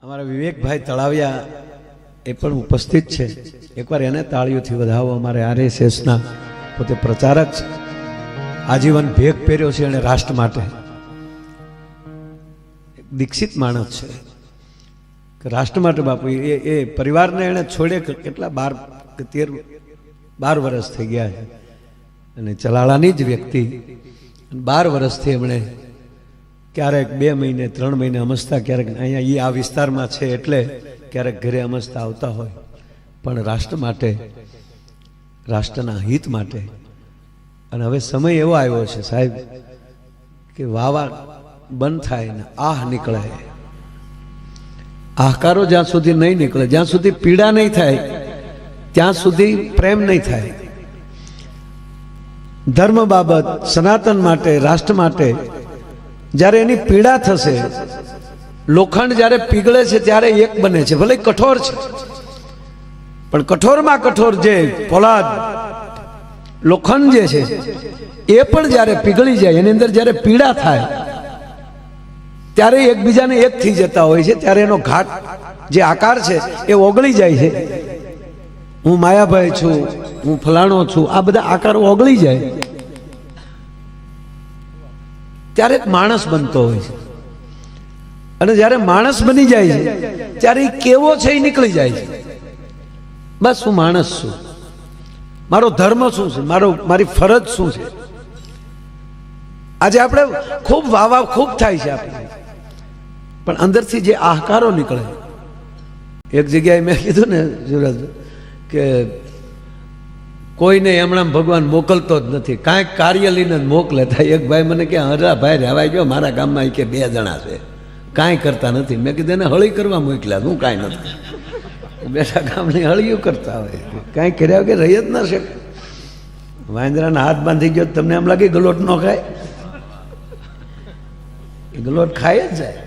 અમારા વિવેકભાઈ તળાવિયા એ પણ ઉપસ્થિત છે, એકવાર એને તાળીઓથી વધાવો. અમારે આરએસએસના પોતે પ્રચારક છે, આજીવન ભેગ પહેર્યો છે એને રાષ્ટ્ર માટે. દીક્ષિત માણસ છે કે રાષ્ટ્ર માટે બાપુ એ પરિવારને એને છોડે કેટલા 12 વર્ષ થઈ ગયા છે અને ચલાળાની જ વ્યક્તિ 12 વર્ષથી એમણે ક્યારેક 2 મહિને 3 મહિને અમસ્તા, ક્યારેક અહીંયા આ વિસ્તારમાં છે એટલે ક્યારેક ઘરે અમસ્તા આવતા હોય, પણ રાષ્ટ્ર માટે, રાષ્ટ્રના હિત માટે. અને હવે સમય એવો આવ્યો છે સાહેબ કે વાવા બંધ થાય ને આહ નીકળે. આહકારો જ્યાં સુધી નહીં નીકળે, જ્યાં સુધી પીડા નહીં થાય ત્યાં સુધી પ્રેમ નહીં થાય. ધર્મ બાબત, સનાતન માટે, રાષ્ટ્ર માટે જ્યારે એની પીડા થશે, લોખંડ જ્યારે પીગળે છે ત્યારે એક બને છે. ભલે કઠોર છે પણ કઠોરમાં કઠોર જે પોલાદ લોખંડ જે છે એ પણ જ્યારે પીગળી જાય, એની અંદર જ્યારે પીડા થાય ત્યારે એકબીજાને એક થઈ જતા હોય છે. ત્યારે એનો ઘાટ જે આકાર છે એ ઓગળી જાય છે. હું માયાભાઈ છું, હું ફલાણો છું, આ બધા આકારો ઓગળી જાય ત્યારે એક માણસ બનતો હોય છે. અને જ્યારે માણસ બની જાય છે ત્યારે એ કેવો છે એ નીકળી જાય છે. બસ હું માણસ છું, મારો ધર્મ શું છે, મારી ફરજ શું છે. આજે આપણે ખૂબ વાવા ખૂબ થાય છે આપણે, પણ અંદરથી જે આહકારો નીકળે. એક જગ્યાએ મેં કીધું ને સુરજ કે કોઈને એમણામ ભગવાન મોકલતો જ નથી, કાંઈક કાર્ય લઈને જ મોકલે. થાય એક ભાઈ મને કે હરા ભાઈ રહેવાય ગયો મારા ગામમાં કે 2 જણા છે, કાંઈ કરતા નથી. મેં કીધું એને હળી કરવા મોકલ્યા, હું કાંઈ નથી. બેઠા ગામની હળિયું કરતા હોય, કાંઈ કર્યા વગર રહી જ ના શકે. વાંદરાના હાથ બાંધી ગયો તમને એમ લાગે ગલોટ ન ખાય? ગલોટ ખાય જ જાય.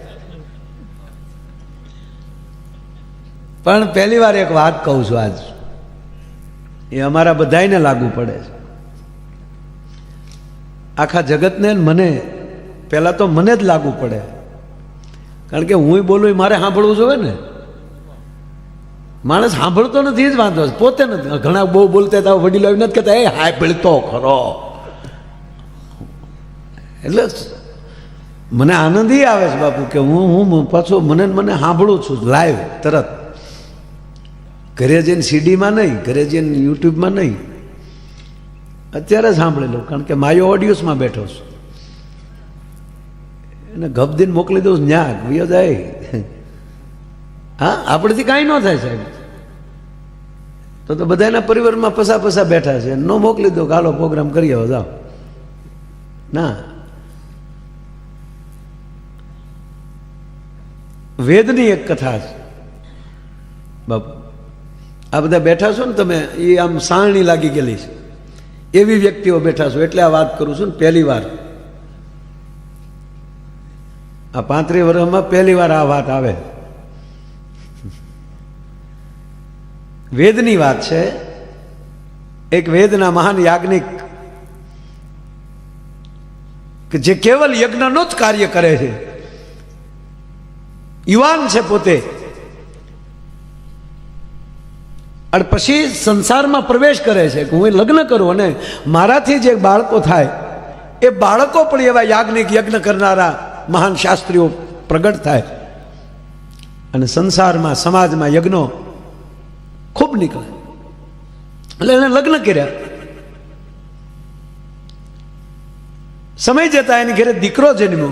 પણ પહેલી વાર એક વાત કહું છું આજ, એ અમારા બધાને લાગુ પડે છે, આખા જગતને. મને પહેલા તો મને જ લાગુ પડે, કારણ કે હું બોલું મારે સાંભળવું જોઈએ ને. માણસ સાંભળતો નથી એ જ વાંધો છે, પોતે નથી. ઘણા બહુ બોલતા હતા વડીલો નથી કહેતા એ સાંભળતો ખરો. એટલે મને આનંદ આવે છે બાપુ કે હું પાછું મને સાંભળું છું લાઈવ તરત. ઘરે જઈને સીડીમાં નહીં, ઘરે જઈને યુટ્યુબમાં નહીં, અત્યારે સાંભળી લઉં. કારણ કે માયો ઓડિયોસમાં બેઠો છું, એને ગપદીને મોકલી દઉં ન્યા વિયો જાય. હા, આપણેથી કાંઈ ન થાય સાહેબ. તો બધાના પરિવારમાં પસા બેઠા છે, ન મોકલી દો હાલો પ્રોગ્રામ કરી આવો જાઓ. ના, વેદની એક કથા છે બાપુ. આ બધા બેઠા છો ને તમે, એ આમ સારણી લાગી ગયેલી છે એવી વ્યક્તિઓ બેઠા છો એટલે આ વાત કરું છું ને. પહેલી વાર આ 35 વર્ષમાં પહેલી વાર આ વાત આવે. વેદની વાત છે. એક વેદના મહાન યાજ્ઞિક કે જે કેવલ યજ્ઞનો જ કાર્ય કરે છે, યુવાન છે પોતે, અને પછી સંસારમાં પ્રવેશ કરે છે કે હું લગ્ન કરું અને મારાથી જે બાળકો થાય એ બાળકો પણ એવા યાજ્ઞિક યજ્ઞ કરનારા મહાન શાસ્ત્રીઓ પ્રગટ થાય અને સંસારમાં સમાજમાં યજ્ઞો ખૂબ નીકળે. એટલે એને લગ્ન કર્યા. સમય જતા એની ઘરે દીકરો જન્મ્યો,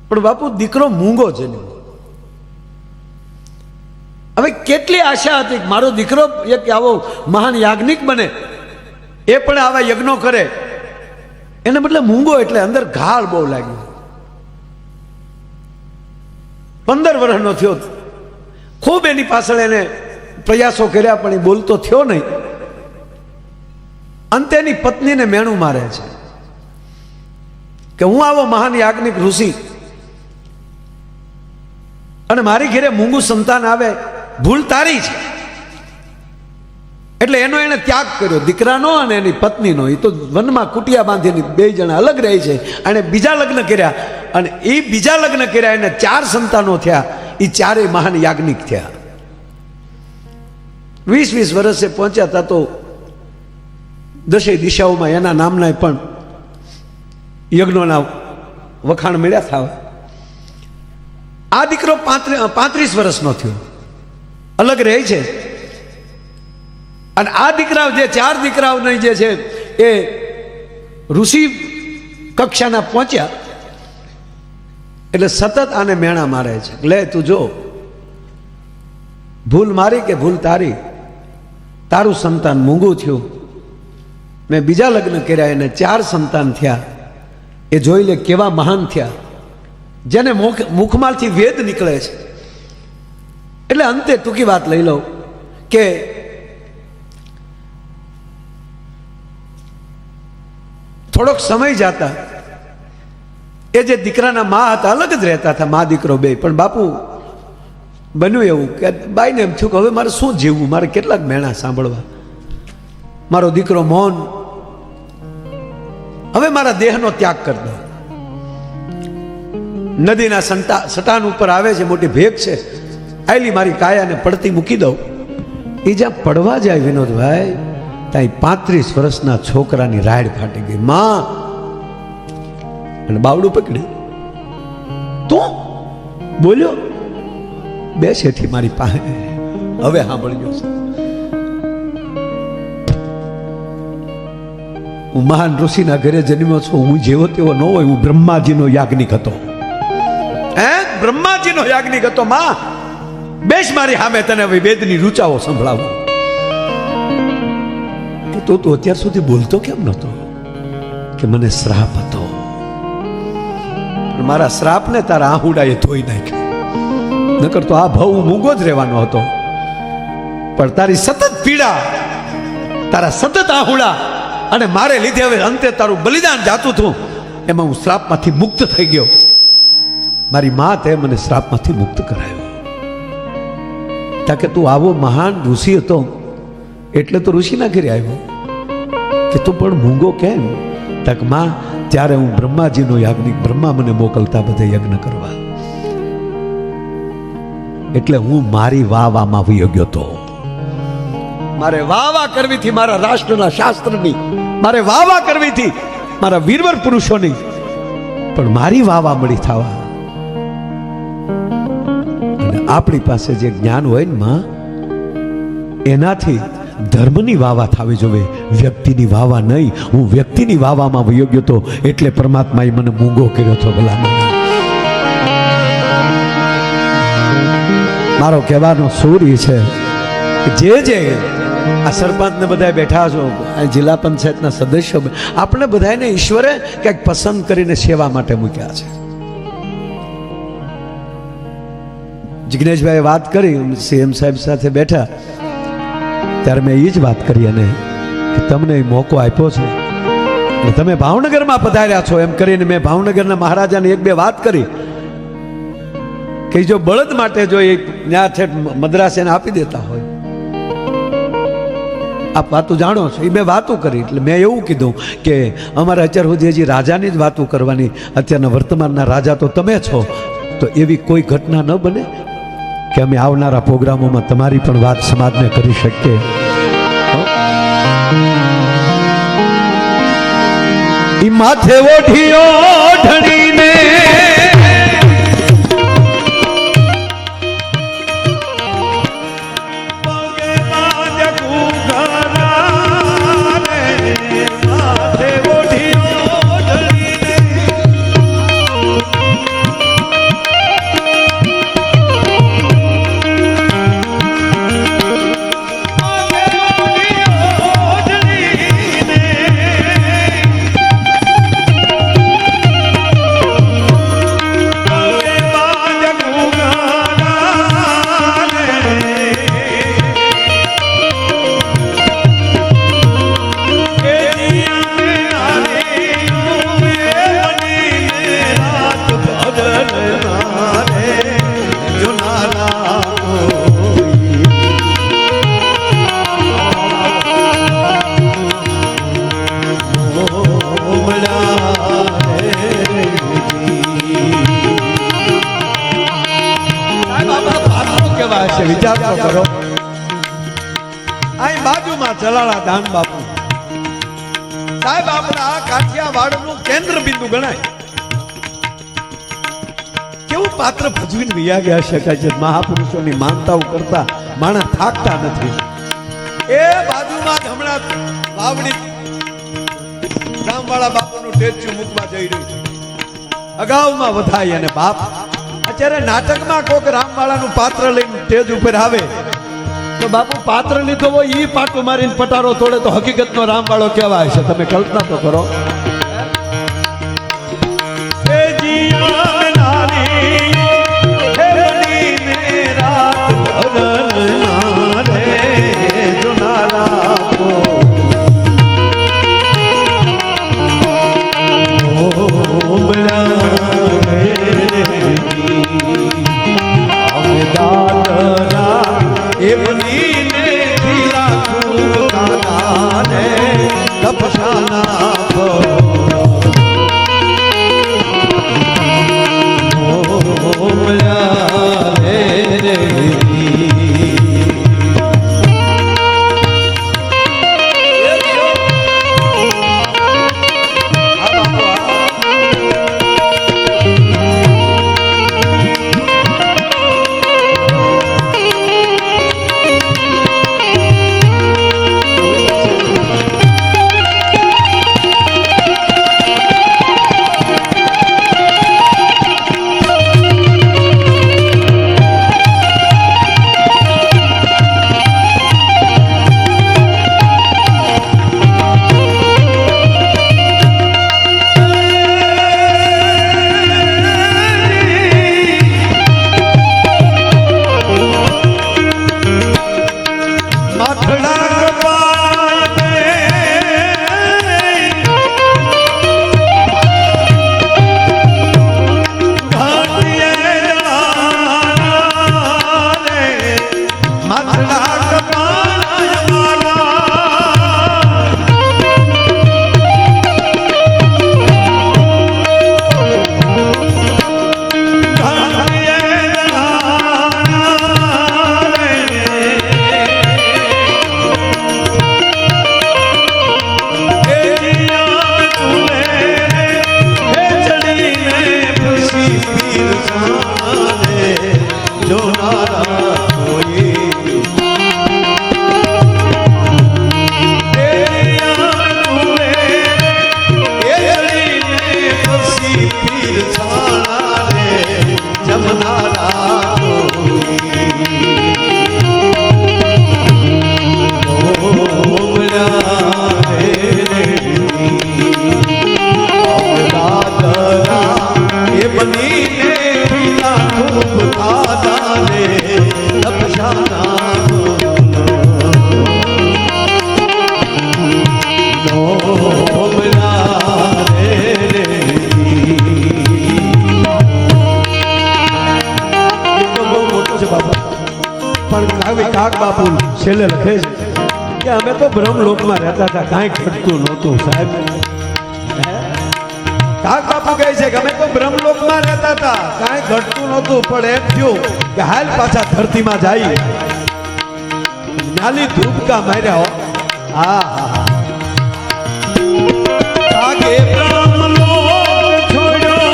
પણ બાપુ દીકરો મૂંગો જન્મ્યો. હવે કેટલી આશા હતી મારો દીકરો એક આવો મહાન યાજ્ઞિક બને, એ પણ આવા યજ્ઞો કરે. એને બદલે મૂંગો, એટલે અંદર ઘાલ બહુ લાગ્યો. 15 વર્ષનો થયો, ખૂબ એની પાછળ એને પ્રયાસો કર્યા પણ એ બોલતો થયો નહીં. અંતે એની પત્નીને મેણું મારે છે કે હું આવો મહાન યાજ્ઞિક ઋષિ અને મારી ઘરે મૂંગું સંતાન આવે, ભૂલ તારી છે. એટલે એનો એને ત્યાગ કર્યો, દીકરાનો અને એની પત્નીનો. એ તો વનમાં કુટિયા બાંધીને 2 જણા અલગ રહે છે. અને બીજા લગ્ન કર્યા, અને એ બીજા લગ્ન કર્યા, એને 4 સંતાનો થયા. એ 4 મહાન યાજ્ઞિક થયા. 20-20 વર્ષે પહોંચ્યા હતા તો 10 દિશાઓમાં એના નામના પણ યજ્ઞોના વખાણ મળ્યા થવા. આ દીકરો 35 વર્ષનો થયો, અલગ રહે છે. અને આ દીકરાઓ જે 4 દીકરાઓને જે છે એ ઋષિ કક્ષાના પહોંચ્યા એટલે સતત આને મેણા મારે છે. લે તું જો, ભૂલ મારી કે ભૂલ તારી, તારું સંતાન મૂંગું થયું, મેં બીજા લગ્ન કર્યા, એને 4 સંતાન થયા. એ જોઈ લે કેવા મહાન થયા, જેને મુખમાંથી વેદ નીકળે છે. એટલે અંતે ટૂંકી વાત લઈ લઉં કે થોડોક સમય જતા એ જે દીકરાના મા હતા અલગ જ રહેતા હતા, મા દીકરો 2. પણ બાપુ બન્યું એવું કે બાઈને એમ થયું કે હવે મારે શું જીવવું, મારે કેટલાક મેણા સાંભળવા, મારો દીકરો મોહન હવે મારા દેહનો ત્યાગ કરી દો. નદીના સટાન ઉપર આવે છે, મોટી ભેગ છે, આયલી મારી કાયાને પડતી મૂકી દઉં. એ જ્યાં પડવા જાય વિનોદભાઈ, ત્યાં 35 વર્ષના છોકરાની રાડ ફાટી ગઈ. માં અને બાવડું પકડ્યું, તું બોલ્યો, બેસ હેઠી મારી પાસે, હવે સાંભળ્યો છે. હું મહાન ઋષિના ઘરે જન્મ્યો છું, હું જેવો તેવો ન હોય, હું બ્રહ્માજીનો યાજ્ઞિક હતો. બ્રહ્માજીનો યાજ્ઞિક હતો. માં બેસ મારી સામે, તને હવે વેદની રૂચાઓ સંભળાવું. તો તું અત્યાર સુધી બોલતો કેમ નતો? કે મને શ્રાપ હતો, મારા શ્રાપને તારા આહુડાએ ધોઈ નાખ્યો. નકર તો આ ભાવ મૂંગો જ રહેવાનો હતો. પણ તારી સતત પીડા, તારા સતત આહુડા અને મારે લીધે હવે અંતે તારું બલિદાન જાતું હતું, એમાં હું શ્રાપમાંથી મુક્ત થઈ ગયો. મારી મા તે મને શ્રાપમાંથી મુક્ત કરાયો. તાકે તું આવો મહાન ઋષિ હતો એટલે તો ઋષિના ઘરે આવ્યો. કે તું પણ મૂંગો કેમ? તક માં ત્યારે હું બ્રહ્માજીનો યાજ્ઞિક, બ્રહ્મા મને મોકલતા બધે યજ્ઞ કરવા, એટલે હું મારી વાવામાં વયો ગયો હતો. મારે વાવા કરવીથી મારા રાષ્ટ્રના શાસ્ત્રની, મારે વાવા કરવીથી મારા વીરવર પુરુષોની, પણ મારી વાવા મળી થવા. અને આપણી પાસે જે જ્ઞાન હોય ને માં, એનાથી ધર્મની વાવા થવી જોઈએ, વ્યક્તિની વાવા નહીં. હું વ્યક્તિની વાવામાં વયો ગયો હતો, એટલે પરમાત્માએ મને મૂંગો કર્યો હતો. ભલા મારો કહેવાનો સૂર એ છે કે જે આ સરપંચ ને બધા બેઠા છો, આ જિલ્લા પંચાયતના સદસ્યો, આપણે બધાને ઈશ્વરે કંઈક પસંદ કરીને સેવા માટે મૂક્યા છે. જિગ્નેશભાઈ વાત કરી, સીએમ સાહેબ સાથે બેઠા ત્યારે મેં એ જ વાત કરી, અને કે તમને મોકો આપ્યો છે અને તમે ભાવનગરમાં પધાર્યા છો, એમ કરીને મેં ભાવનગરના મહારાજાને 1-2 વાત કરી કે જો બળદ માટે જો એ ત્યાં છે મદ્રાસ એને આપી દેતા હોય, આપ વાતો જાણો છો. એ મેં વાતો કરી, એટલે મેં એવું કીધું કે અમારે અત્યાર સુધી હજી રાજાની જ વાતો કરવાની, અત્યારના વર્તમાનના રાજા તો તમે છો, તો એવી કોઈ ઘટના ન બને કે અમે આવનારા પ્રોગ્રામોમાં તમારી પણ વાત સમાજને કરી શકીએ. ઈ માથે ઓઢિયો ઢળીને કેવા હશે વિચાર તો કરો. અહીં બાજુમાં ચલાળા દાન બાપુ સાહેબ આપણા આ કાઠિયાવાડનું કેન્દ્ર બિંદુ ગણાય. કેવું પાત્ર ભજવીને વયા ગયા છે કે જે મહાપુરુષોની માનતાઓ કરતા માણસ થાકતા નથી. એ બાજુમાં જ હમણાં વાવડી રામવાળા બાપુનું સ્ટેચ્યુ મૂકવા જઈ રહ્યું છે. અગાઉમાં વધાય અને બાપ અત્યારે નાટકમાં કોક રામવાળાનું પાત્ર લઈને સ્ટેજ ઉપર આવે તો બાપુ પાત્ર લીધો હોય ઈ પાટું મારીને પટારો તોડે તો હકીકતનો રામવાળો કેવા હશે તમે કલ્પના તો કરો. કાક બાપુ છેલ્લે લખે છે કે અમે તો બ્રહ્મલોકમાં રહેતા હતા, કાંઈ ઘટતું નહોતું સાહેબ. કાક બાપુ કહે છે કે અમે તો બ્રહ્મલોકમાં રહેતા હતા, કાંઈ ઘટતું નહોતું, પણ એમ થયું કે હાલ પાછા ધરતીમાં જાય. નાલી ધૂપકા માર્યા હો. હા હા કાકે બ્રહ્મલોક છોડ્યો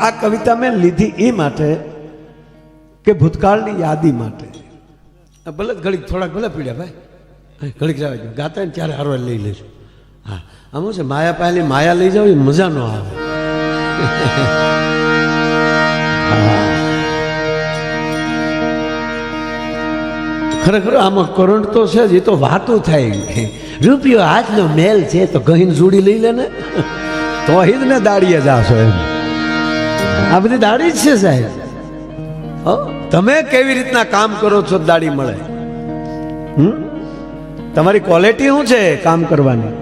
આ કવિતા મેં લીધી એ માટે કે ભૂતકાળની યાદી માટે. ભલે ઘડીક થોડાક ભલે પીડ્યા ભાઈ, ઘડીક જવા દો, ગાતા ને ત્યારે હારવાર લઈ લેજો. હા, આમ છે માયા પાયેલી માયા લઈ જાવ એ મજા ન આવે. ખરેખર આમાં કરંટ તો છે જ, એ તો વાતું થાય. રૂપિયો હાથનો મેલ છે તો ગહીન જોડી લઈ લે ને, તો જ ને દાડીએ જાશો એમ. આ બધી દાડી જ છે સાહેબ. તમે કેવી રીતના કામ કરો છો દાડી મળે. તમારી ક્વોલિટી શું છે કામ કરવાની?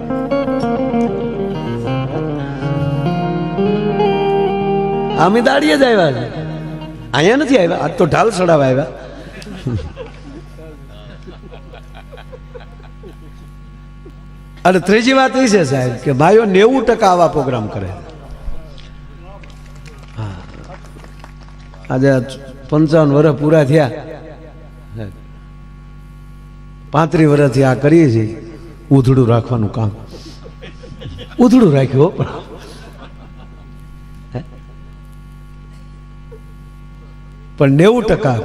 અમે દાડીએ જ આવ્યા છે, અહીંયા નથી આવ્યા. આજ તો ઢાલ ચડાવવા આવ્યા. અને ત્રીજી વાત એ છે સાહેબ કે ભાઈઓ 90% આવા પ્રોગ્રામ કરે. આજે 55 વર્ષ પૂરા થયા, 35 વર્ષથી આ કરીએ છીએ. ઉધડું રાખવાનું કામ ઉધડું રાખ્યું, પણ 90%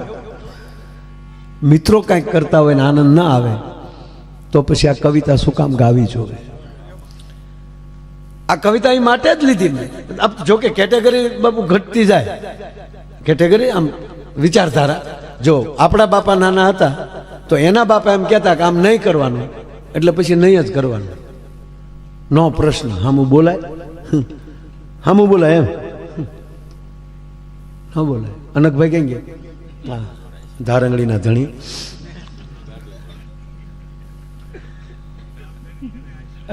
મિત્રો કંઈક કરતા હોય ને આનંદ ના આવે તો પછી આ કવિતા શું કામ ગાવી જોવે? આ કવિતા એ માટે જ લીધી મેં. જો કે કેટેગરી બાબુ ઘટતી જાય, કેટેગરી આમ વિચારધારા. જો આપણા બાપા નાના હતા તો એના બાપા એમ કહેતા કે આમ નહીં કરવાનું, એટલે પછી નહીં જ કરવાનું. નો પ્રશ્ન. હામું બોલાય, હામું બોલાય એમ ન બોલાય. અનકભાઈ કેમ ગયા? હા, ધારંગડીના ધણી.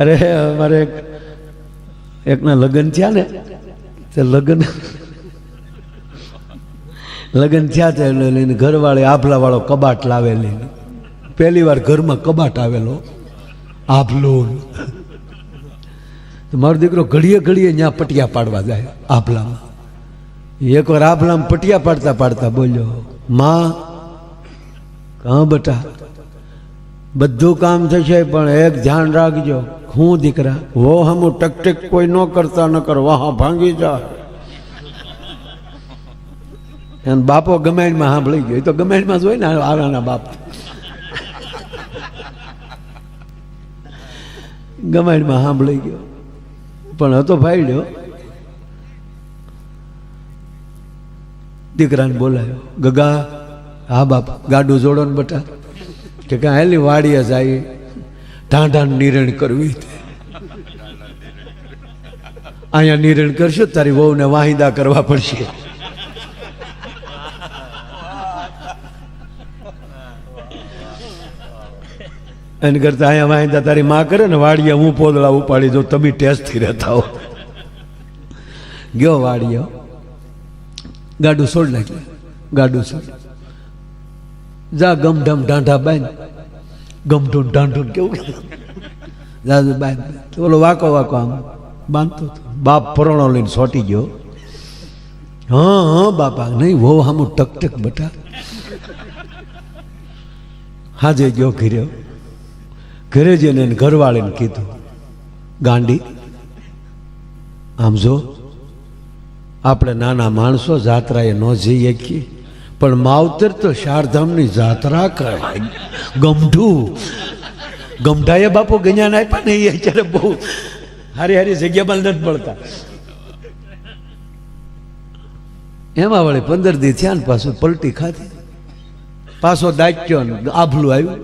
અરે અમારે એકના લગ્ન થયા ને, તે લગ્ન થયા છે એટલે લઈને ઘરવાળે આભલા વાળો કબાટ લાવેલી. પહેલી વાર ઘરમાં કબાટ આવેલો આભલો. મારો દીકરો ઘડીએ ઘડીએ ત્યાં પટિયા પાડવા જાય આભલામાં. એકવાર આભલામાં પટિયા પાડતા પાડતા બોલ્યો, માં હા બેટા બધું કામ થશે પણ એક ધ્યાન રાખજો. હું દીકરા? વો હમું ટક કોઈ ન કરતા ન કરો, વાહ ભાંગી જાય. અને બાપો ગમેણમાં સાંભળી ગયો. એ તો ગમેણમાં જ હોય ને આરાના બાપ. ગમેણમાં સાંભળી ગયો પણ હતો ભાઈડ્યો. દીકરાને બોલાયો, ગગા. હા બાપ. ગાડું જોડો ને બટા. કે કાં હેલી વાડીએ જાય, ઢાંઢાને નિરણ કરવી. અહીંયા નિરણ કરશું તારી વહુને વાહિદા કરવા પડશે. એને કરતા અહીંયા વાહિદા તારી માં કરે ને, વાડીએ હું પોદળા ઉપાડી દઉં, તમે ટેસ્ટથી રહેતા હો. ગયો વાડીએ, ગાડું છોડ નાખ્યું. ગાડું છોડ જા ગમઢમ ઢાંઢા બાંધ. ગમઢું ઢાંઢું કેવું જાજુ બાંધ. ઓલો વાકો વાકો આમ બાંધતો હતો. બાપ પરોણો લઈને સોટી ગયો. હા હા બાપા નહીં, વહુ હામું ટક બટા. હાજે ગયો ઘરે. ઘરે જઈને ઘરવાળીને કીધું, ગાંડી આમ જો આપણે નાના માણસો જાત્રાએ ન જઈ શકીએ, પણ માવતર તો ચારધામની જાત્રા કરાય. ગમઢું ગમઢાએ બાપુ ગણ્યા ના આપ્યા ને, એ અત્યારે બહુ હારી હારી જગ્યામાં નથી મળતા. એમાં વળી 15 દી થયા ને પાછું પલટી ખાધી. પાછો દાચ્યો ને આભલું આવ્યું.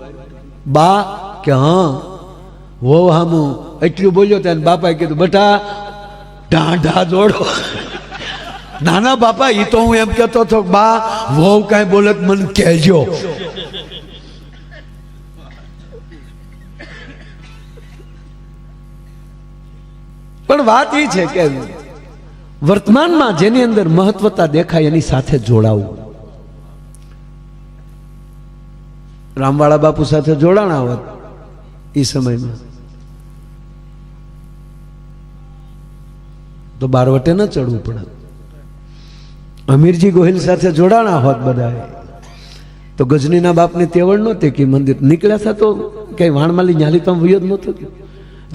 બા કે હા વહુ હામું એટલું બોલ્યો ત્યાં બાપાએ કીધું, બેટા ઢાંઢા જોડો. નાના બાપા એ તો હું એમ કહેતો હતો, બા વહુ કાંઈ બોલે મને કહેજો. પણ વાત એ છે કે વર્તમાનમાં જેની અંદર મહત્વતા દેખાય એની સાથે જોડાવું. રામવાળા બાપુ સાથે જોડાણા હોત એ સમયમાં તો બારવટે ન ચડવું પડે. અમીરજી ગોહિલ સાથે જોડાણા હોત બધા તો ગજનીના બાપની તેવડ નહોતી કે મંદિર નીકળ્યા હતા તો કઈ વાણમાલી ન્યાલી તો વિયોદ નહોતો.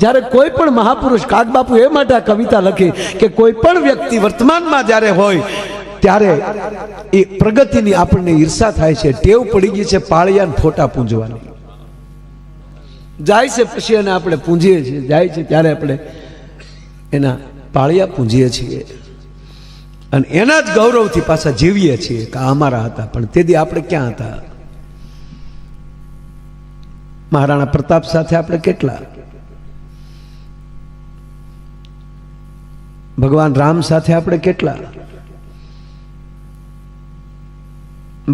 જ્યારે કોઈ પણ મહાપુરુષ કાગબાપુ એ માટે આ કવિતા લખી કે કોઈ પણ વ્યક્તિ વર્તમાનમાં જ્યારે હોય ત્યારે એ પ્રગતિની આપણને ઈર્ષા થાય છે, ટેવ પડી ગઈ છે પાળિયાન ફોટા પૂંજવાની. જાય છે પછી એને આપણે પૂંજીએ છીએ, જાય છે ત્યારે આપણે એના પાળિયા પૂંજીએ છીએ અને એના જ ગૌરવથી પાછા જીવીએ છીએ કે અમારા હતા. પણ તેથી આપણે ક્યાં હતા? મહારાણા પ્રતાપ સાથે આપણે કેટલા, ભગવાન રામ સાથે આપણે કેટલા,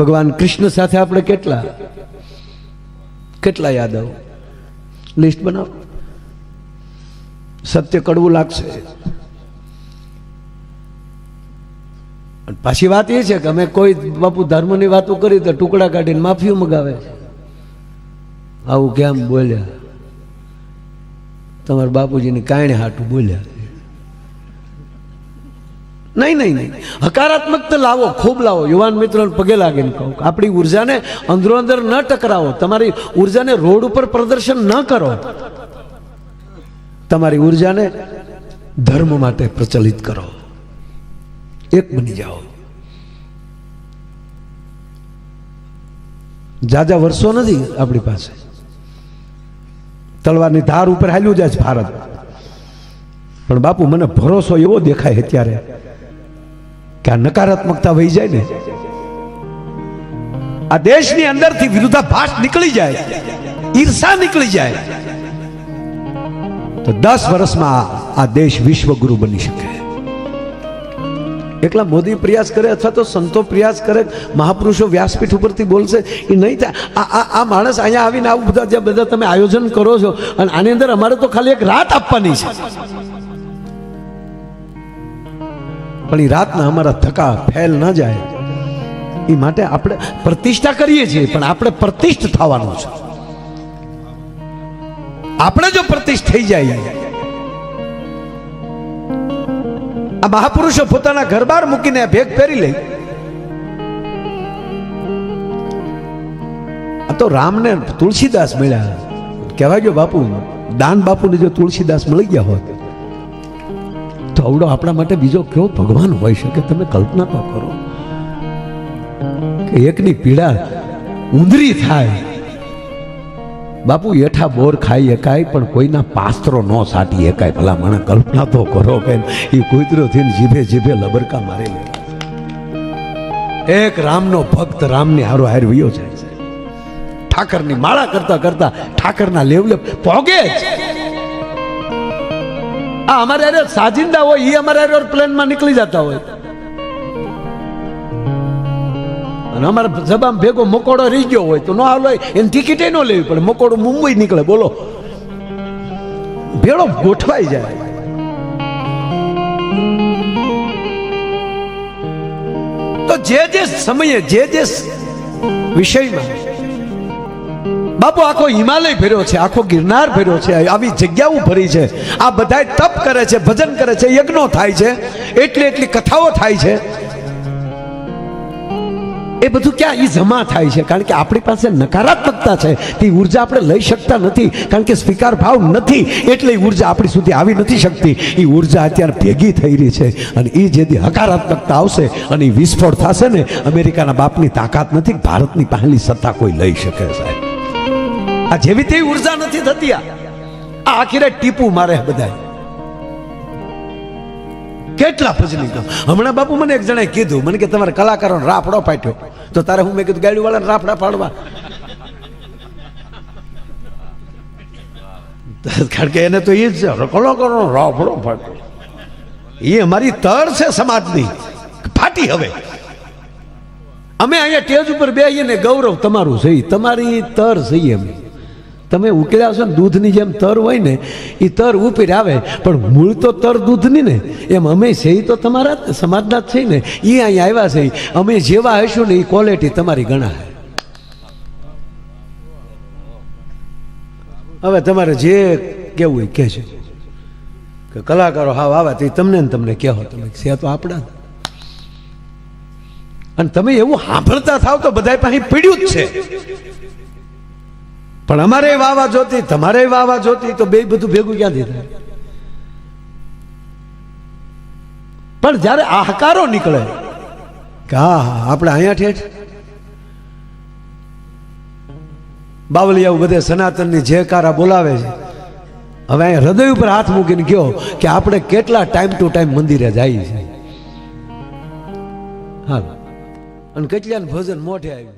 ભગવાન કૃષ્ણ સાથે આપણે કેટલા કેટલા યાદવ? લિસ્ટ બનાવો. સત્ય કડવું લાગશે. પાછી વાત એ છે કે અમે કોઈ બાપુ ધર્મની વાતો કરી તો ટુકડા કાઢીને માફીઓ મગાવે છે. આવું કેમ બોલ્યા? તમારા બાપુજીની કાંઈ હાટું બોલ્યા. નહીં નહીં નહીં, હકારાત્મકતા લાવો, ખૂબ લાવો. યુવાન મિત્રોને પગે લાગીને કહું આપણી ઉર્જાને અંદરો અંદર ન ટકરાવો. તમારી ઉર્જાને રોડ ઉપર પ્રદર્શન ન કરો. તમારી ઉર્જાને ધર્મ માટે પ્રચલિત કરો. એક બની જાઓ. જાજા વર્ષો નથી આપણી પાસે. તલવારની ધાર ઉપર હાલ્યું જાય છે ભારત. પણ બાપુ મને ભરોસો એવો દેખાય અત્યારે કે આ નકારાત્મકતા વહી જાય ને, આ દેશની અંદરથી વિરુદ્ધાભાસ નીકળી જાય, ઈર્ષા નીકળી જાય તો 10 વર્ષમાં આ દેશ વિશ્વગુરુ બની શકે. એકલા મોદી પ્રયાસ કરે અથવા તો સંતો પ્રયાસ કરે, મહાપુરુષો વ્યાસપીઠ ઉપરથી બોલશે, એ નહીં થાય. આ માણસ અહીંયા આવીને આવું બધા જે બધા તમે આયોજન કરો છો અને આની અંદર અમારે તો ખાલી એક રાત આપવાની છે, પણ એ રાતના અમારા ધક્કા ફેલ ન જાય એ માટે આપણે પ્રતિષ્ઠા કરીએ છીએ. પણ આપણે પ્રતિષ્ઠ થવાનું છે. આપણે જો પ્રતિષ્ઠ થઈ જાય, આ મહાપુરુષો પોતાના ઘર બહાર મૂકીને ભેગ પહેરી લે. આ તો રામને તુલસીદાસ મળ્યા કહેવાય ગયો. બાપુ દાન બાપુને જો તુલસીદાસ મળી ગયા હોત તો આવડો આપણા માટે બીજો કેવો ભગવાન હોય શકે? તમે કલ્પના તો કરો કે એકની પીડા ઊંધરી થાય. બાપુ એઠા બોર ખાઈ એકાય પણ કોઈના પાસ્ત્રો ન સાટી એકાય. ભલા મને કલ્પના તો કરો કે એ કૂતરો થઈને જીભે જીભે લબરકા મારી લે. એક રામનો ભક્ત રામની હારો હાર વયો જાય છે. ઠાકરની માળા કરતા કરતા ઠાકરના લેવલે પોગે જ. આ અમારે સાજિંદા હોય એ અમારે પ્લેનમાં નીકળી જતા હોય અને અમારા જબામ ભેગો મકોડો રહી ગયો હોય તો ન હાલો, એની ટિકિટે ન લેવી પડે. મકોડો મુંબઈ નીકળે, બોલો, ભેળો ગોઠવાઈ જાય. તો જે જે સમયે જે જે વિષયમાં બાપુ આખો હિમાલય ફેર્યો છે, આખો ગિરનાર ફેર્યો છે, આવી જગ્યાઓ ભરી છે. આ બધાય તપ કરે છે, ભજન કરે છે, યજ્ઞો થાય છે, એટલી કથાઓ થાય છે. એ બધું ક્યાં એ જમા થાય છે? કારણ કે આપણી પાસે નકારાત્મકતા છે. તે ઉર્જા આપણે લઈ શકતા નથી, કારણ કે સ્વીકાર ભાવ નથી. એટલે એ ઉર્જા આપણી સુધી આવી નથી શકતી. એ ઉર્જા અત્યારે ભેગી થઈ રહી છે અને એ જેથી હકારાત્મકતા આવશે અને એ વિસ્ફોટ થશે ને, અમેરિકાના બાપની તાકાત નથી, ભારતની પહેલી સત્તા કોઈ લઈ શકે સાહેબ. આ જેવી તેવી ઉર્જા નથી થતી. આ આખીરે ટીપું મારે બધા. કેટલા ભજની કહું. હમણાં બાપુ મને એક જણાએ કીધું, મને કે તમારે કલાકારોને રાફડો પાટ્યો તો તારે હું મેં કીધું ગાડી વાળાને રાફડા પાડવા. કારણ કે એને તો એ જ કલાકારોનો રાફડો પાડ્યો. એ અમારી તર છે સમાજની, ફાટી. હવે અમે અહીંયા સ્ટેજ ઉપર બેસીએ ને ગૌરવ તમારું છે, તમારી તર છે. અમે તમે ઉકેલ્યા છો ને દૂધની જેમ તર હોય ને, એ તર ઉપર આવે, પણ મૂળ તો તર દૂધની ને. એમ અમે છે તો તમારા સમાજના જ છે ને. એ અહીંયા આવ્યા છે, અમે જેવા હશું ને એ ક્વોલિટી તમારી ગણા. હવે તમારે જે કેવું હોય કહેજો. કે કલાકારો હાવ આવે તો તમને ને તમને કહો તમે છે તો આપણા અને તમે એવું સાંભળતા થાવ તો બધા પાસે પીડ્યું જ છે પણ અમારે વાવા જોતી તમારે વાવા જોતી તો બે બધું ભેગું ક્યાંથી થાય પણ જ્યારે આહકારો નીકળે કે હા હા આપણે અહીંયા ઠેઠ બાવલિયાઓ બધે સનાતનની જયકારા બોલાવે છે હવે અહીંયા હૃદય ઉપર હાથ મૂકીને કહો કે આપણે કેટલા ટાઈમ ટુ ટાઈમ મંદિરે જઈએ છીએ હા અને કેટલાને ભજન મોઢે આવ્યું